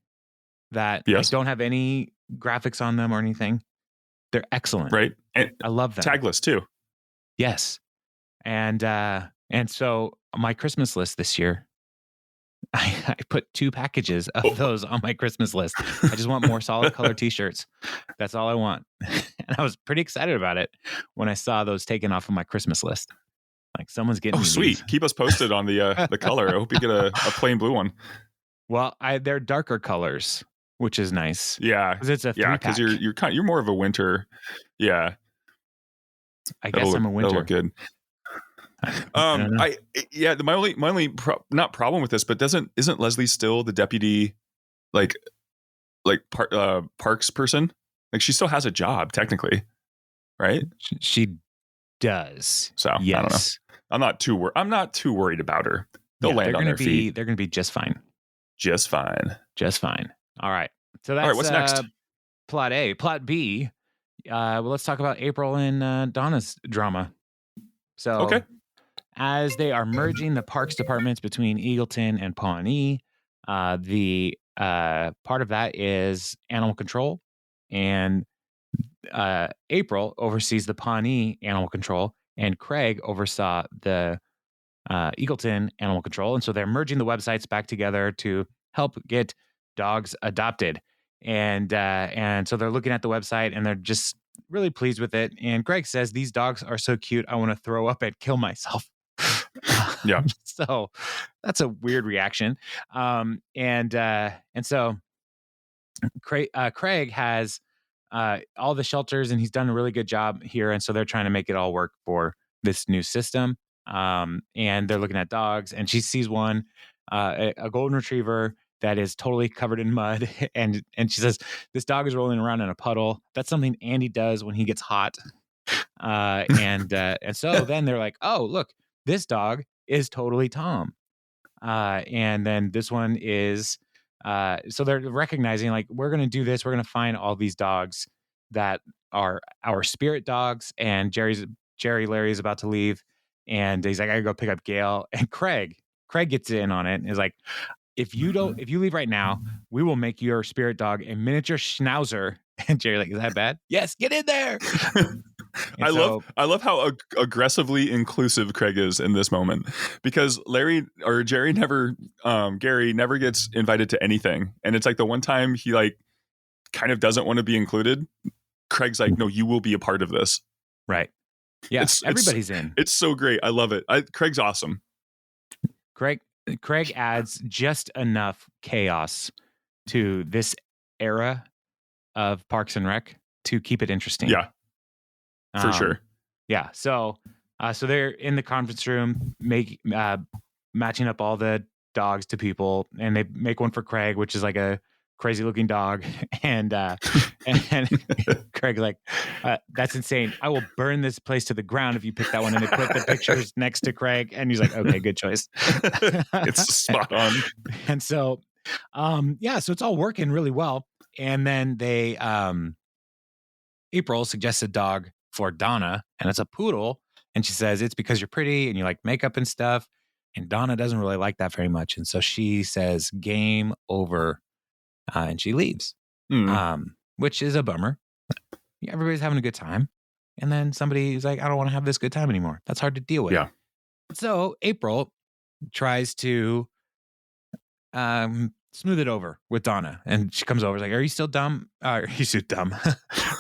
that don't have any graphics on them or anything. They're excellent. Right. And I love them. Tagless too. Yes. And so my Christmas list this year, I put 2 packages of those on my Christmas list. I just want more solid color t-shirts. That's all I want. And I was pretty excited about it when I saw those taken off of my Christmas list. Like someone's getting sweet. These. Keep us posted on the color. I hope you get a plain blue one. Well, they're darker colors, which is nice. Yeah. Because it's a 3-pack. Because you're more of a winter. Yeah. I guess I'm a winter. That'll look good. My only not problem with this, but isn't Leslie still the deputy, parks person? Like she still has a job technically, right? She does. So yes. I don't know. I'm not too worried about her. They'll land on their feet. They're going to be just fine. Just fine. All right. So that's all right. What's next? Plot A. Plot B. Well, let's talk about April and Donna's drama. So, okay. As they are merging the parks departments between Eagleton and Pawnee, the part of that is animal control, and April oversees the Pawnee animal control, and Craig oversaw the Eagleton animal control. And so they're merging the websites back together to help get dogs adopted. And so they're looking at the website and they're just really pleased with it. And Greg says, these dogs are so cute, I want to throw up and kill myself. Yeah. So that's a weird reaction. And so Craig has all the shelters, and he's done a really good job here. And so they're trying to make it all work for this new system. And they're looking at dogs, and she sees one, a golden retriever that is totally covered in mud. And she says, this dog is rolling around in a puddle. That's something Andy does when he gets hot. And so then they're like, oh, look, this dog is totally Tom. And then this one is, so they're recognizing like, we're going to do this. We're going to find all these dogs that are our spirit dogs. And Larry is about to leave. And he's like, I gotta go pick up Gail. And Craig gets in on it and is like, if you leave right now, we will make your spirit dog a miniature schnauzer. And Jerry like, is that bad? Yes, get in there. I love how aggressively inclusive Craig is in this moment, because Gary never gets invited to anything. And it's like the one time he like kind of doesn't want to be included. Craig's like, no, you will be a part of this. Right. Yeah. Everybody's in. It's so great. I love it. Craig's awesome. Craig adds just enough chaos to this era of Parks and Rec to keep it interesting. Yeah, for sure. Yeah. So they're in the conference room, matching up all the dogs to people, and they make one for Craig, which is like a crazy looking dog. And Craig's like, that's insane. I will burn this place to the ground if you pick that one. And they put the pictures next to Craig, and he's like, okay, good choice. It's spot on. And so, so it's all working really well. And then April suggests a dog for Donna, and it's a poodle. And she says, it's because you're pretty and you like makeup and stuff. And Donna doesn't really like that very much. And so she says, game over. And she leaves, which is a bummer. Everybody's having a good time. And then somebody's like, I don't want to have this good time anymore. That's hard to deal with. Yeah. So April tries to smooth it over with Donna. And she comes over, is like, are you still dumb? Are you so dumb?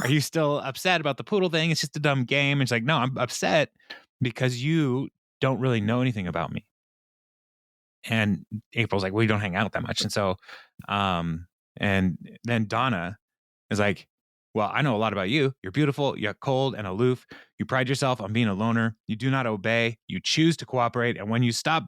Are you still upset about the poodle thing? It's just a dumb game. And she's like, no, I'm upset because you don't really know anything about me. And April's like, well, you don't hang out that much. And so, and then Donna is like, well, I know a lot about you. You're beautiful. You're cold and aloof. You pride yourself on being a loner. You do not obey. You choose to cooperate. And when you stop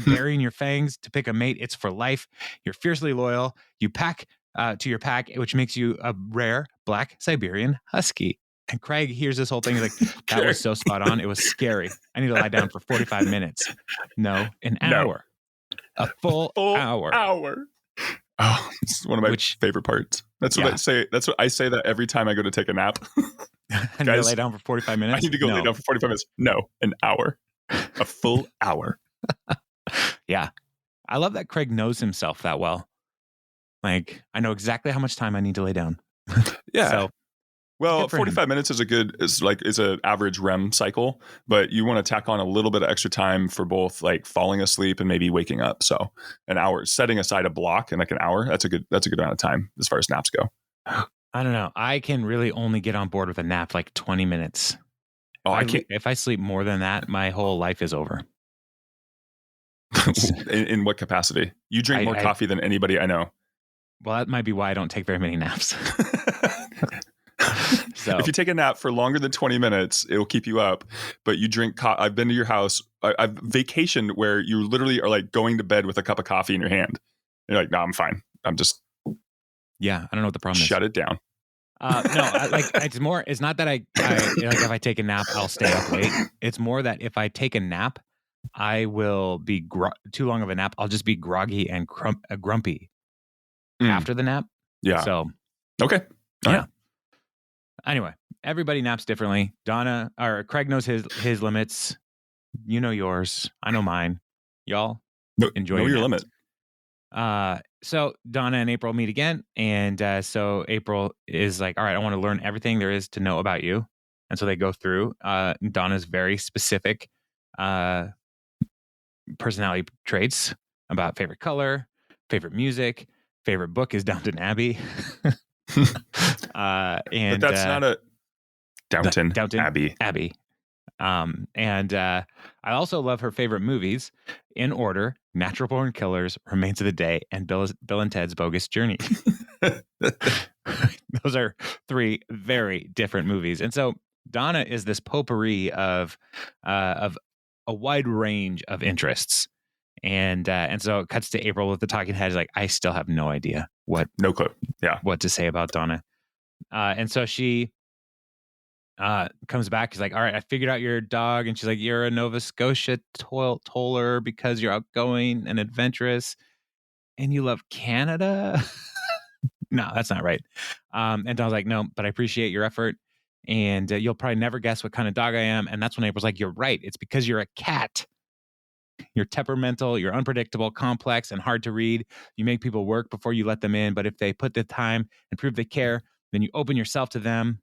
burying your fangs to pick a mate, it's for life. You're fiercely loyal. You pack to your pack, which makes you a rare black Siberian husky. And Craig hears this whole thing. He's like, that was so spot on. It was scary. I need to lie down for 45 minutes. No, an hour. A full hour. Oh, it's one of my favorite parts. That's what I say. That's what I say that every time I go to take a nap. I need to lay down for 45 minutes. I need to go lay down for 45 minutes. No, an hour. A full hour. Yeah. I love that Craig knows himself that well. Like, I know exactly how much time I need to lay down. Yeah. So, well, 45 minutes is is an average REM cycle, but you want to tack on a little bit of extra time for both like falling asleep and maybe waking up. So an hour, setting aside a block and like an hour, that's a good amount of time as far as naps go. I don't know. I can really only get on board with a nap like 20 minutes. Oh, I can't. If I sleep more than that, my whole life is over. In what capacity? You drink more coffee than anybody I know. Well, that might be why I don't take very many naps. So if you take a nap for longer than 20 minutes, it'll keep you up. But you drink I've been to your house. I've vacationed where you literally are like going to bed with a cup of coffee in your hand. And you're like, no, I'm fine. I'm just. Yeah. I don't know what the problem is. Shut it down. No, it's not that like if I take a nap, I'll stay up late. It's more that if I take a nap, I will be too long of a nap. I'll just be groggy and grumpy after the nap. Yeah. So. Okay. Yeah. Right. Anyway, everybody naps differently. Craig knows his limits. You know yours. I know mine. Y'all enjoy your limit. So Donna and April meet again. And so April is like, all right, I want to learn everything there is to know about you. And so they go through Donna's very specific personality traits about favorite color, favorite music, favorite book is Downton Abbey. But that's not a Downton Abbey. And I also love her favorite movies in order: Natural Born Killers, Remains of the Day, and Bill and Ted's Bogus Journey. Those are three very different movies. And so Donna is this potpourri of a wide range of interests. And so it cuts to April with the talking head. Like, I still have no idea no clue. Yeah. What to say about Donna. And so she comes back. He's like, all right, I figured out your dog. And she's like, you're a Nova Scotia toller because you're outgoing and adventurous and you love Canada. No, that's not right. And Don's like, no, but I appreciate your effort. And you'll probably never guess what kind of dog I am. And that's when April's like, you're right. It's because you're a cat. You're temperamental, you're unpredictable, complex, and hard to read. You make people work before you let them in. But if they put the time and prove they care, then you open yourself to them.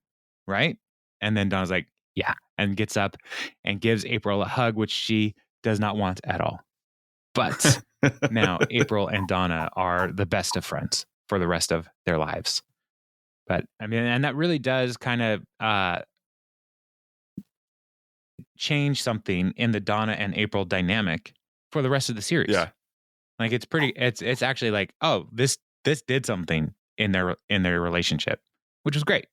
Right. And then Donna's like, yeah, and gets up and gives April a hug, which she does not want at all. But now April and Donna are the best of friends for the rest of their lives. But I mean, and that really does kind of change something in the Donna and April dynamic for the rest of the series. Yeah. Like it's actually like, oh, this did something in their relationship, which was great.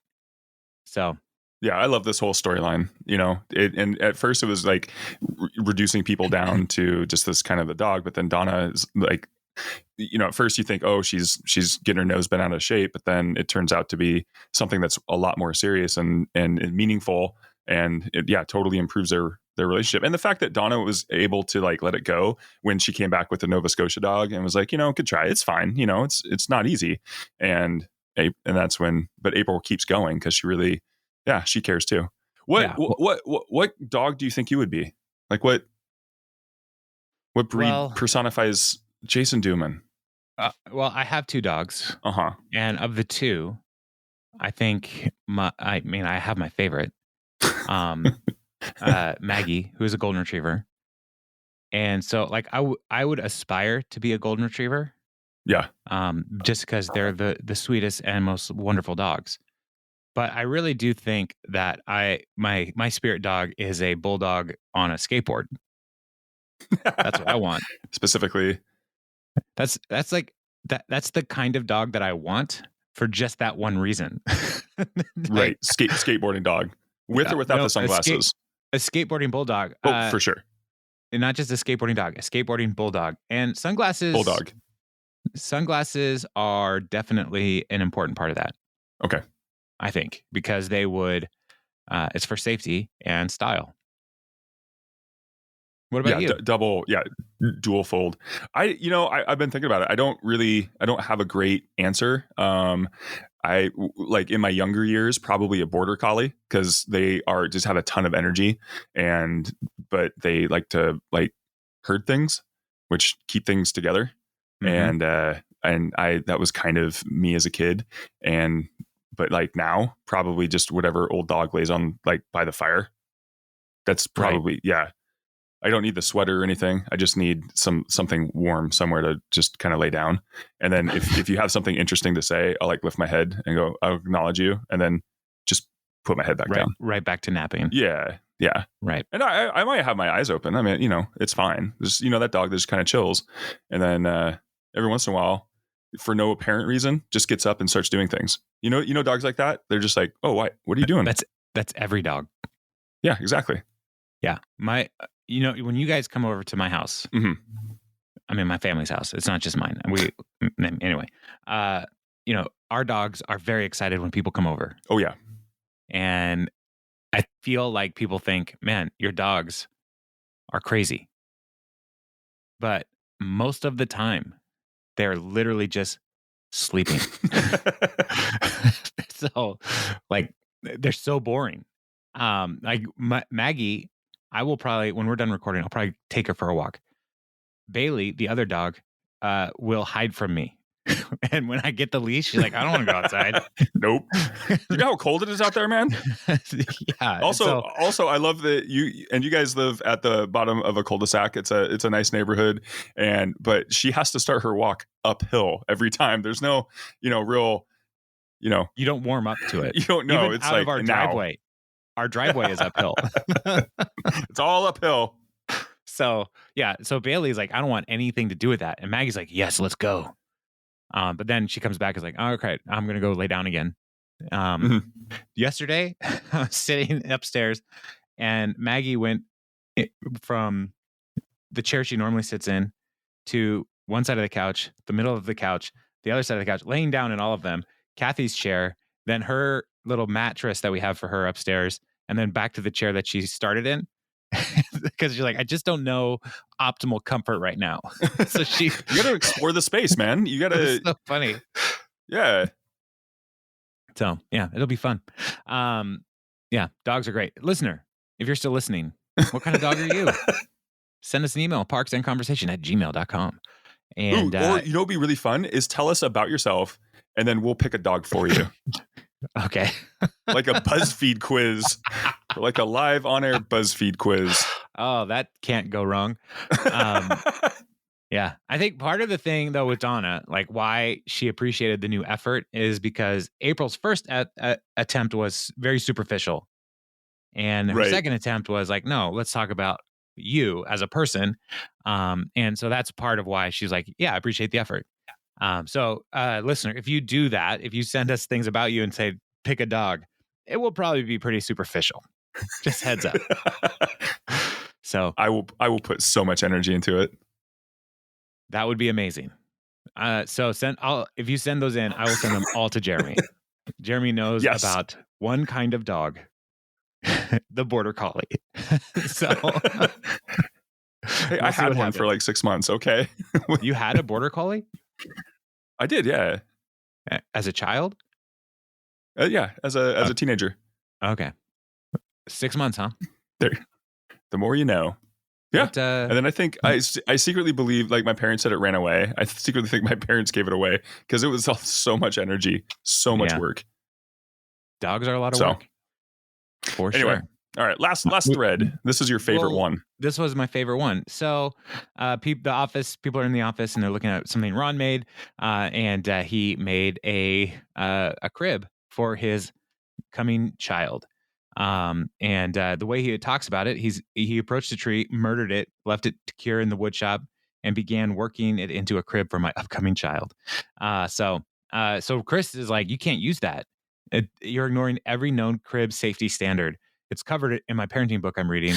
So yeah, I love this whole storyline, and at first it was like reducing people down to just this kind of the dog. But then Donna is like, at first you think, oh, she's getting her nose bent out of shape. But then it turns out to be something that's a lot more serious and meaningful. And it, totally improves their relationship. And the fact that Donna was able to like let it go when she came back with the Nova Scotia dog and was like, good try. It's fine. It's not easy. And that's when, but April keeps going because she really, she cares too. What dog do you think you would be? Like what breed personifies Jason Duman? Well, I have 2 dogs. And of the 2, I think I have my favorite. Maggie, who is a golden retriever. And so like I would aspire to be a golden retriever. Yeah. Just because they're the sweetest and most wonderful dogs. But I really do think that my spirit dog is a bulldog on a skateboard. That's what I want. Specifically. That's like that's the kind of dog that I want for just that one reason. Right. Skateboarding dog. With or without the sunglasses? A skateboarding bulldog. Oh, for sure. And not just a skateboarding dog, a skateboarding bulldog. And sunglasses. Bulldog. Sunglasses are definitely an important part of that. Okay. I think, because they would, it's for safety and style. What about you? Dual fold. I've been thinking about it. I don't have a great answer. I like in my younger years, probably a border collie because they just have a ton of energy but they like to like herd things, which keep things together. Mm-hmm. And that was kind of me as a kid. But like now probably just whatever old dog lays on like by the fire. That's probably, I don't need the sweater or anything. I just need something warm somewhere to just kind of lay down. And then if you have something interesting to say, I'll like lift my head and go, I'll acknowledge you. And then just put my head back down. Right back to napping. Yeah. Yeah. Right. And I might have my eyes open. I mean, it's fine. Just, that dog that just kind of chills. And then every once in a while, for no apparent reason, just gets up and starts doing things. Dogs like that. They're just like, oh, why? What are you doing? That's every dog. Yeah, exactly. Yeah. When you guys come over to my house, mm-hmm. I mean, my family's house, it's not just mine. Anyway, our dogs are very excited when people come over. Oh yeah. And I feel like people think, man, your dogs are crazy. But most of the time, they're literally just sleeping. So, like, they're so boring. Like Maggie, I will probably, when we're done recording, I'll probably take her for a walk. Bailey, the other dog, will hide from me. And when I get the leash, she's like, I don't want to go outside. Nope. You know how cold it is out there, man? Yeah. Also, I love that you guys live at the bottom of a cul-de-sac. It's a nice neighborhood, but she has to start her walk uphill every time. There's no, real, you don't warm up to it. You don't know. Even it's out like of our driveway. Our driveway is uphill. It's all uphill. So Bailey's like, I don't want anything to do with that. And Maggie's like, yes, let's go. But then she comes back and is like, oh, okay, I'm going to go lay down again. Yesterday, I was sitting upstairs and Maggie went from the chair she normally sits in to one side of the couch, the middle of the couch, the other side of the couch, laying down in all of them, Kathy's chair, then her little mattress that we have for her upstairs, and then back to the chair that she started in. Because she's like, I just don't know optimal comfort right now. So you got to explore the space, man. You got to. It's so funny. Yeah. So yeah, it'll be fun. Yeah, dogs are great. Listener, if you're still listening, what kind of dog are you? Send us an email, parksandconversation@gmail.com. And or you know what'd be really fun is tell us about yourself, and then we'll pick a dog for you. Okay. Like a BuzzFeed quiz. Like a live on-air BuzzFeed quiz. Oh, that can't go wrong. Yeah. I think part of the thing, though, with Donna, like why she appreciated the new effort is because April's first attempt was very superficial. And her second attempt was like, no, let's talk about you as a person. And so that's part of why she's like, yeah, I appreciate the effort. So listener, if you do that, if you send us things about you and say, pick a dog, it will probably be pretty superficial. Just heads up. So I will put so much energy into it. That would be amazing. So if you send those in, I will send them all to Jeremy. Jeremy knows about one kind of dog, the border collie. So hey, I had one for like 6 months. Okay. You had a border collie? I did. Yeah. As a child? Yeah. As a teenager. Okay. 6 months, huh? There. The more you know. Yeah. But, and then I think I secretly believe, like my parents said it ran away. I secretly think my parents gave it away because it was so much energy, so much work. Dogs are a lot of work. For sure. All right. Last thread. This is your favorite one. This was my favorite one. So people are in the office and they're looking at something Ron made. And he made a crib for his coming child. And the way he talks about it, he approached a tree, murdered it, left it to cure in the wood shop, and began working it into a crib for my upcoming child. So Chris is like, you can't use that. You're ignoring every known crib safety standard. It's covered in my parenting book I'm reading.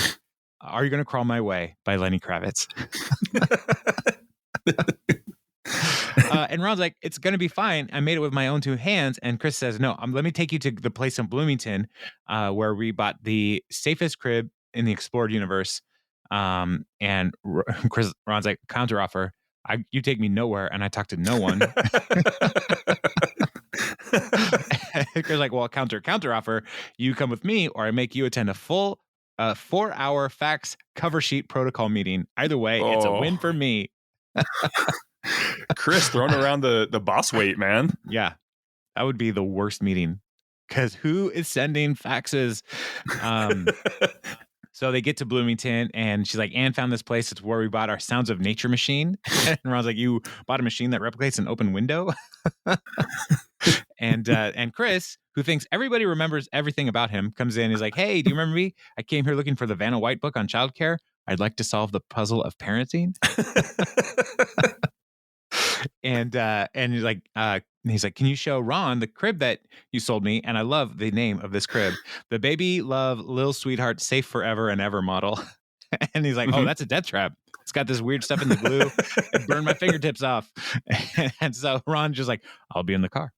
Are You Going to Crawl My Way by Lenny Kravitz. And Ron's like, it's going to be fine. I made it with my own two hands. And Chris says, no, let me take you to the place in Bloomington where we bought the safest crib in the explored universe. And Ron's like, counteroffer. You take me nowhere and I talk to no one. Chris like, well, counteroffer. You come with me or I make you attend a full 4-hour fax cover sheet protocol meeting. Either way, it's a win for me. Chris throwing around the boss weight, man. Yeah, that would be the worst meeting because who is sending faxes? So they get to Bloomington and she's like, Anne found this place. It's where we bought our Sounds of Nature machine. And Ron's like, you bought a machine that replicates an open window? And Chris, who thinks everybody remembers everything about him, comes in. He's like, hey, do you remember me? I came here looking for the Vanna White book on childcare. I'd like to solve the puzzle of parenting. And he's like, can you show Ron the crib that you sold me? And I love the name of this crib, the Baby Love Lil Sweetheart Safe Forever and Ever model. And he's like, oh, that's a death trap. It's got this weird stuff in the glue. It burned my fingertips off. And so Ron just like, I'll be in the car,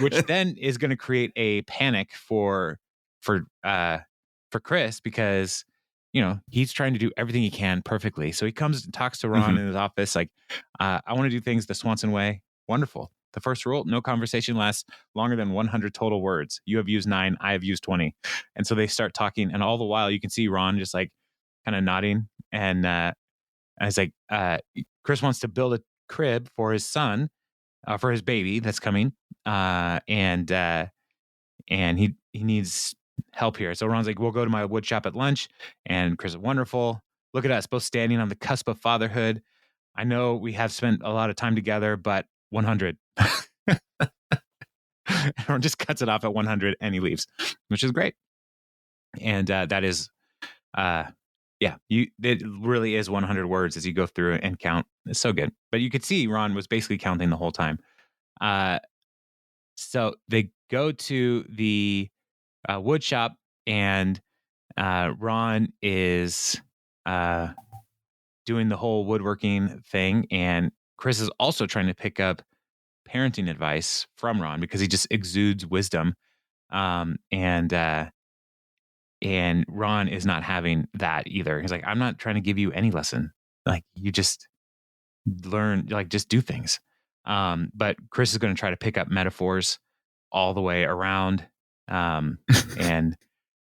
which then is going to create a panic for Chris because, you know, he's trying to do everything he can perfectly. So he comes and talks to Ron in his office. Like, I want to do things the Swanson way. Wonderful. The first rule, no conversation lasts longer than 100 total words. You have used 9. I have used 20. And so they start talking. And all the while you can see Ron just like kind of nodding. And I was like, Chris wants to build a crib for his son, for his baby that's coming. And he needs help here. So Ron's like, we'll go to my wood shop at lunch. And Chris is wonderful. Look at us both standing on the cusp of fatherhood. I know we have spent a lot of time together, but 100. Ron just cuts it off at 100 and he leaves, which is great. And that is, it really is 100 words as you go through and count. It's so good. But you could see Ron was basically counting the whole time. So they go to the wood shop and Ron is doing the whole woodworking thing. And Chris is also trying to pick up parenting advice from Ron because he just exudes wisdom. And And Ron is not having that either. He's like, I'm not trying to give you any lesson. Like, you just learn, like, just do things. But Chris is going to try to pick up metaphors all the way around. And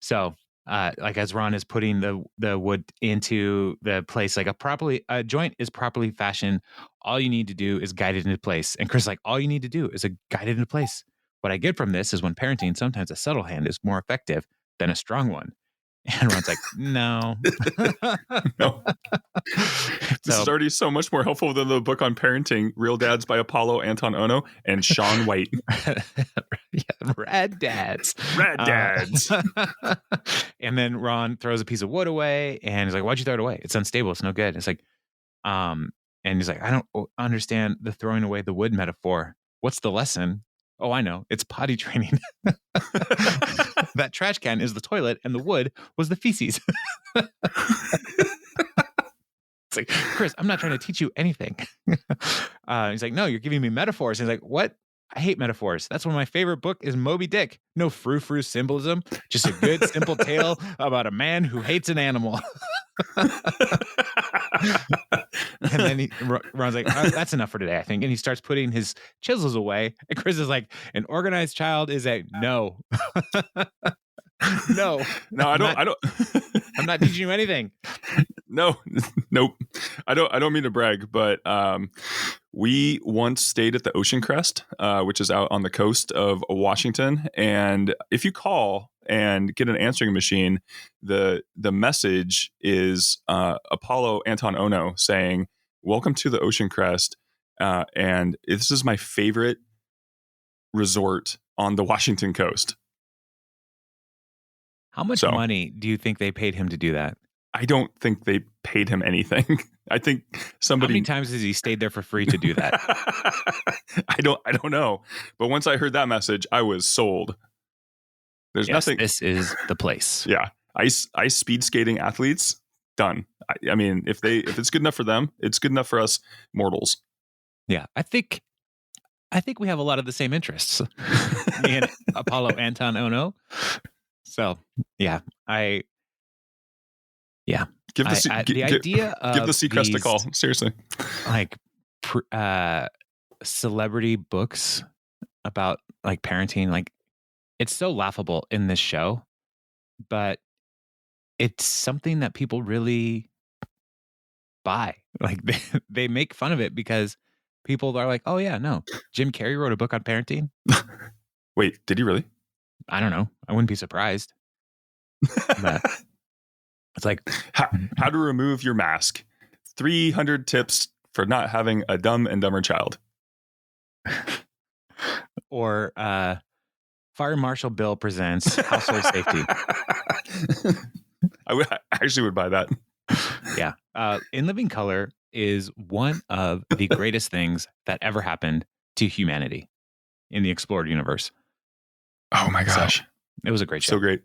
so, like, as Ron is putting the wood into the place, like a joint is properly fashioned. All you need to do is guide it into place. And Chris is like, all you need to do is guide it into place. What I get from this is when parenting, sometimes a subtle hand is more effective than a strong one. And Ron's like, no. No. This is already so much more helpful than the book on parenting, Real Dads by Apollo Anton Ono and Sean White. Yeah, rad dads. Rad dads. And then Ron throws a piece of wood away and he's like, why'd you throw it away? It's unstable. It's no good. It's like, and he's like, I don't understand the throwing away the wood metaphor. What's the lesson? Oh, I know. It's potty training. That trash can is the toilet and the wood was the feces. It's like, Chris, I'm not trying to teach you anything. He's like, no, you're giving me metaphors. And he's like, what? I hate metaphors. That's why my favorite book is Moby Dick. No frou-frou symbolism. Just a good, simple tale about a man who hates an animal. And then Ron's like, that's enough for today, I think. And he starts putting his chisels away. And Chris is like, an organized child is a no. No, I don't. I'm not teaching you anything. No, nope. I don't mean to brag, but we once stayed at the Ocean Crest, which is out on the coast of Washington. And if you call and get an answering machine, the message is Apollo Anton Ono saying, "Welcome to the Ocean Crest, and this is my favorite resort on the Washington coast." How much money do you think they paid him to do that? I don't think they paid him anything. I think somebody. How many times has he stayed there for free to do that? I don't know. But once I heard that message, I was sold. There's nothing. This is the place. Yeah, ice speed skating athletes done. I mean, if it's good enough for them, it's good enough for us mortals. Yeah, I think we have a lot of the same interests. Me and Apollo Anton Ono. So yeah, give the Seacrest a call. Seriously, like celebrity books about like parenting, like it's so laughable in this show, but it's something that people really buy. Like they make fun of it because people are like, oh yeah, no, Jim Carrey wrote a book on parenting. Wait, did he really? I don't know. I wouldn't be surprised. But it's like how to remove your mask. 300 tips for not having a Dumb and Dumber child. Or Fire Marshal Bill presents Household Safety. I actually would buy that. Yeah. In Living Color is one of the greatest things that ever happened to humanity in the explored universe. Oh my gosh. So, it was a great show. So great.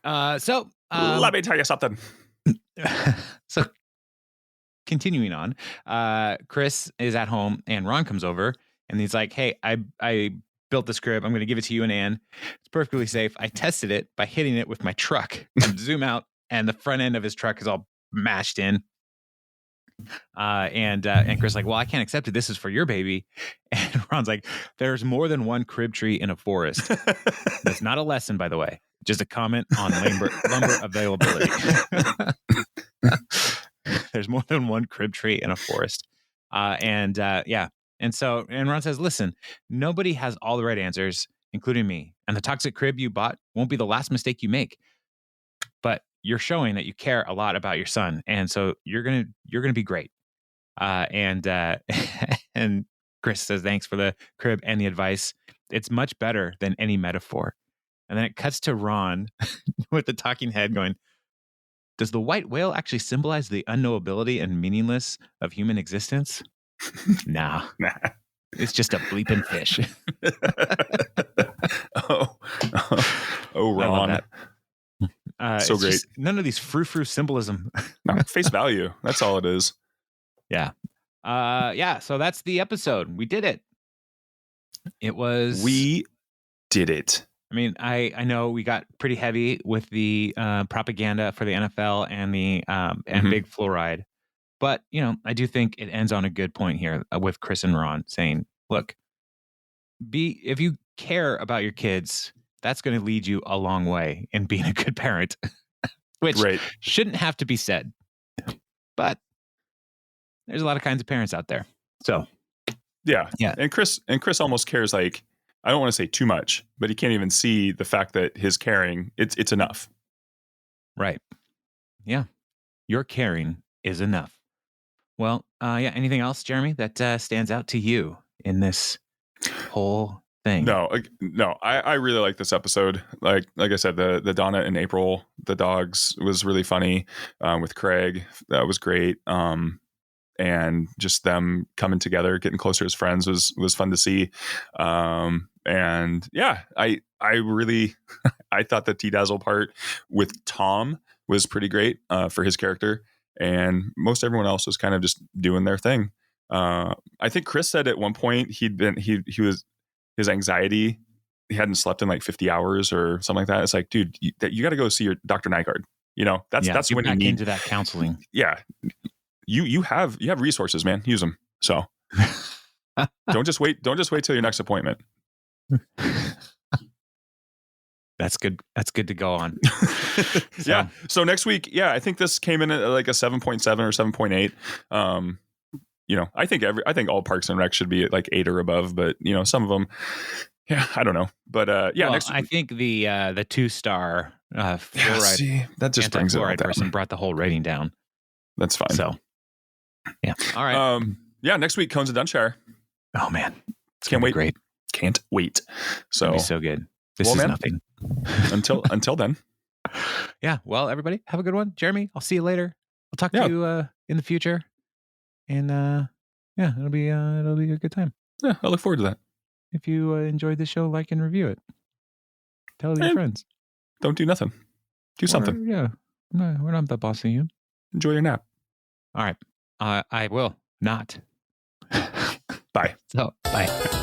Let me tell you something. So continuing on, Chris is at home and Ron comes over and he's like, hey, I built this crib. I'm going to give it to you and Ann. It's perfectly safe. I tested it by hitting it with my truck and zoom out and the front end of his truck is all mashed in. And Chris is like, well, I can't accept it. This is for your baby. And Ron's like, there's more than one crib tree in a forest. That's not a lesson, by the way. Just a comment on lumber availability. There's more than one crib tree in a forest. And Ron says, listen, nobody has all the right answers, including me. And the toxic crib you bought won't be the last mistake you make. But you're showing that you care a lot about your son. And so you're going to be great. And Chris says, thanks for the crib and the advice. It's much better than any metaphor. And then it cuts to Ron with the talking head going, does the white whale actually symbolize the unknowability and meaningless of human existence? Nah. It's just a bleeping fish. Ron. So great. None of these frou-frou symbolism. No, face value. That's all it is. Yeah. So that's the episode. We did it. We did it. I mean, I know we got pretty heavy with the propaganda for the NFL and the and big fluoride, but I do think it ends on a good point here with Chris and Ron saying, "Look, if you care about your kids, that's going to lead you a long way in being a good parent," which shouldn't have to be said, but there's a lot of kinds of parents out there. So, yeah. And Chris almost cares like. I don't want to say too much, but he can't even see the fact that his caring, it's enough. Right. Yeah. Your caring is enough. Well, anything else, Jeremy, that stands out to you in this whole thing? No. I really like this episode. Like I said, the Donna and April, the dogs, was really funny. With Craig, that was great. And just them coming together, getting closer as friends was fun to see. And yeah, I really I thought the T-Dazzle part with Tom was pretty great for his character, and most everyone else was kind of just doing their thing. I think Chris said at one point he was his anxiety, he hadn't slept in like 50 hours or something like that. It's like, dude, you got to go see your Dr. Nygaard. That's when you need into that counseling. Yeah. You have resources, man. Use them. So don't just wait till your next appointment. That's good. That's good to go on. Yeah. So next week, I think this came in at like a 7.7 or 7.8. I think all Parks and Rec should be at like 8 or above, but some of them, I don't know. But next week, I think the 2-star fluoride that just brings it all down. Person brought the whole rating down. That's fine. So yeah. All right. Next week, Cones of Dunshire. Oh man. Can't wait. Great. Can't wait. So it'll be so good. This is nothing. until then. Yeah. Well, everybody have a good one. Jeremy, I'll see you later. I'll talk to you in the future. And it'll be a good time. Yeah, I look forward to that. If you enjoyed the show, like and review it. Tell your friends. Don't do nothing. Do something. Yeah. We're not the boss of you. Enjoy your nap. All right. I will not. Bye. So, bye.